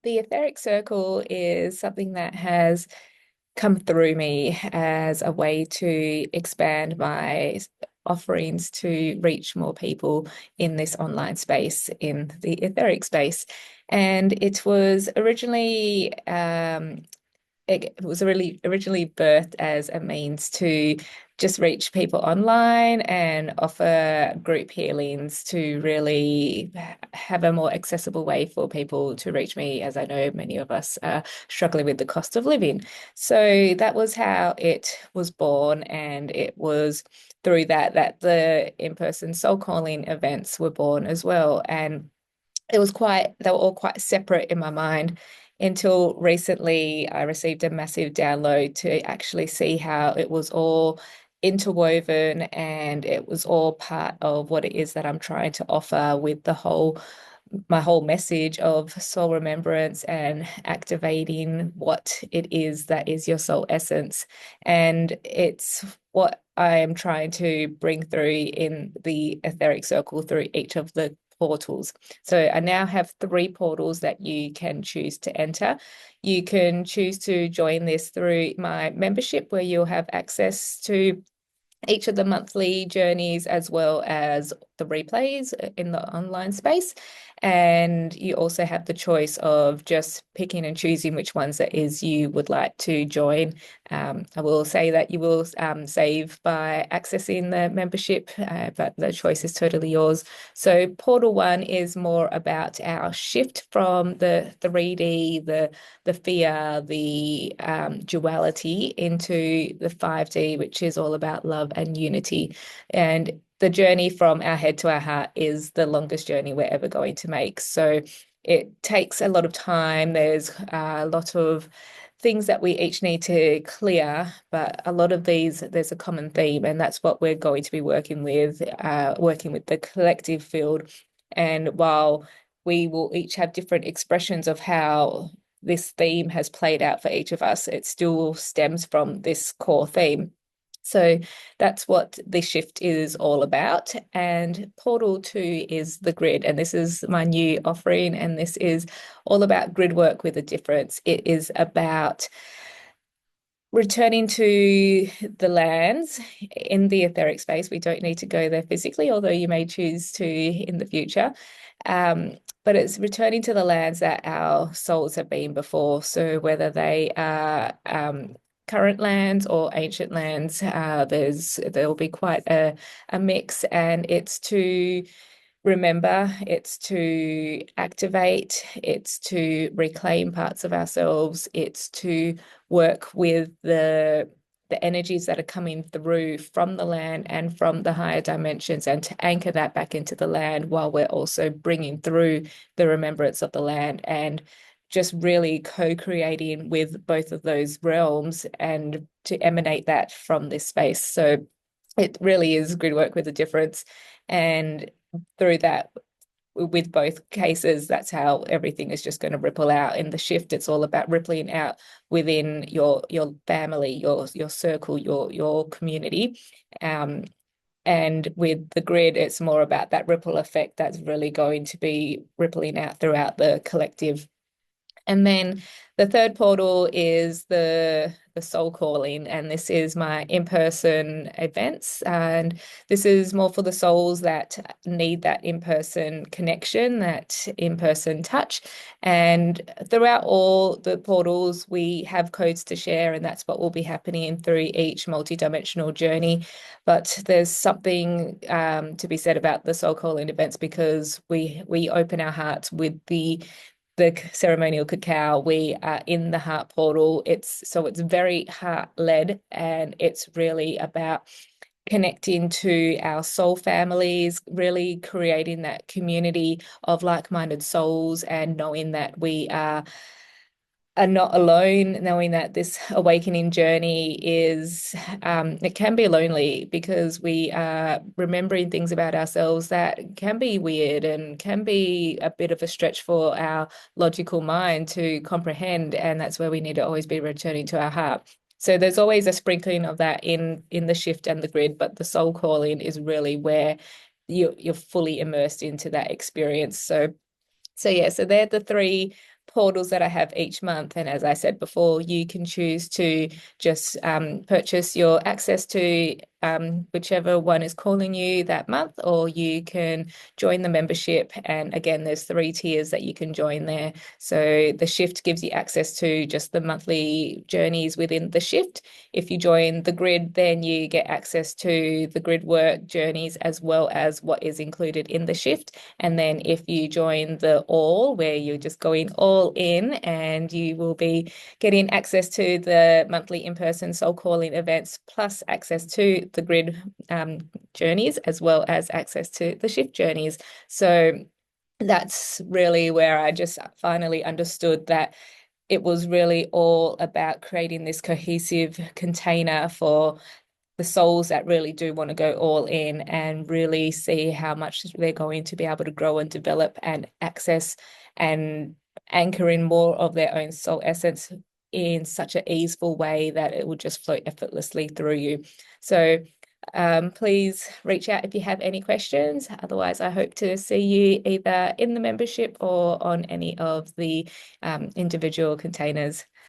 The etheric circle is something that has come through me as a way to expand my offerings to reach more people in this online space, in the etheric space. And it was really originally birthed as a means to just reach people online and offer group healings to really have a more accessible way for people to reach me, as I know many of us are struggling with the cost of living. So that was how it was born, and it was through that the in-person soul calling events were born as well. And they were all quite separate in my mind until recently I received a massive download to actually see how it was all interwoven and it was all part of what it is that I'm trying to offer with my whole message of soul remembrance and activating what it is that is your soul essence. And it's what I am trying to bring through in the etheric circle through each of the portals. So I now have three portals that you can choose to enter. You can choose to join this through my membership, where you'll have access to each of the monthly journeys as well as the replays in the online space. And you also have the choice of just picking and choosing which ones that is you would like to join. I will say that you will save by accessing the membership, but the choice is totally yours. So Portal 1 is more about our shift from the 3D, the fear, the duality into the 5D, which is all about love and unity. And the journey from our head to our heart is the longest journey we're ever going to make. So it takes a lot of time. There's a lot of things that we each need to clear, but a lot of these, there's a common theme, and that's what we're going to be working with the collective field. And while we will each have different expressions of how this theme has played out for each of us, it still stems from this core theme. So that's what the shift is all about. And Portal 2 is the grid. And this is my new offering. And this is all about grid work with a difference. It is about returning to the lands in the etheric space. We don't need to go there physically, although you may choose to in the future. But it's returning to the lands that our souls have been before. So whether they are current lands or ancient lands, there'll be quite a mix, and it's to remember, it's to activate, it's to reclaim parts of ourselves, it's to work with the energies that are coming through from the land and from the higher dimensions, and to anchor that back into the land while we're also bringing through the remembrance of the land, and just really co-creating with both of those realms and to emanate that from this space. So it really is grid work with a difference. And through that, with both cases, that's how everything is just going to ripple out. In the shift, it's all about rippling out within your family, your circle, your community. And with the grid, it's more about that ripple effect that's really going to be rippling out throughout the collective. And then the third portal is the soul calling, and this is my in-person events. And this is more for the souls that need that in-person connection, that in-person touch. And throughout all the portals, we have codes to share, and that's what will be happening through each multidimensional journey. But there's something to be said about the soul calling events, because we open our hearts with the ceremonial cacao. We are in the heart portal. It's very heart led, and it's really about connecting to our soul families, really creating that community of like-minded souls, and knowing that we are not alone, knowing that this awakening journey it can be lonely, because we are remembering things about ourselves that can be weird and can be a bit of a stretch for our logical mind to comprehend. And that's where we need to always be returning to our heart. So there's always a sprinkling of that in the shift and the grid, but the soul calling is really where you're fully immersed into that experience. So yeah, so they're the three portals that I have each month. And as I said before, you can choose to just purchase your access to whichever one is calling you that month, or you can join the membership. And again, there's 3 tiers that you can join there. So the shift gives you access to just the monthly journeys within the shift. If you join the grid, then you get access to the grid work journeys as well as what is included in the shift. And then if you join the all, where you're just going all in, and you will be getting access to the monthly in-person soul calling events, plus access to the grid journeys, as well as access to the shift journeys. So that's really where I just finally understood that it was really all about creating this cohesive container for the souls that really do want to go all in and really see how much they're going to be able to grow and develop and access and anchor in more of their own soul essence in such an easeful way that it will just flow effortlessly through you. So please reach out if you have any questions. Otherwise, I hope to see you either in the membership or on any of the individual containers.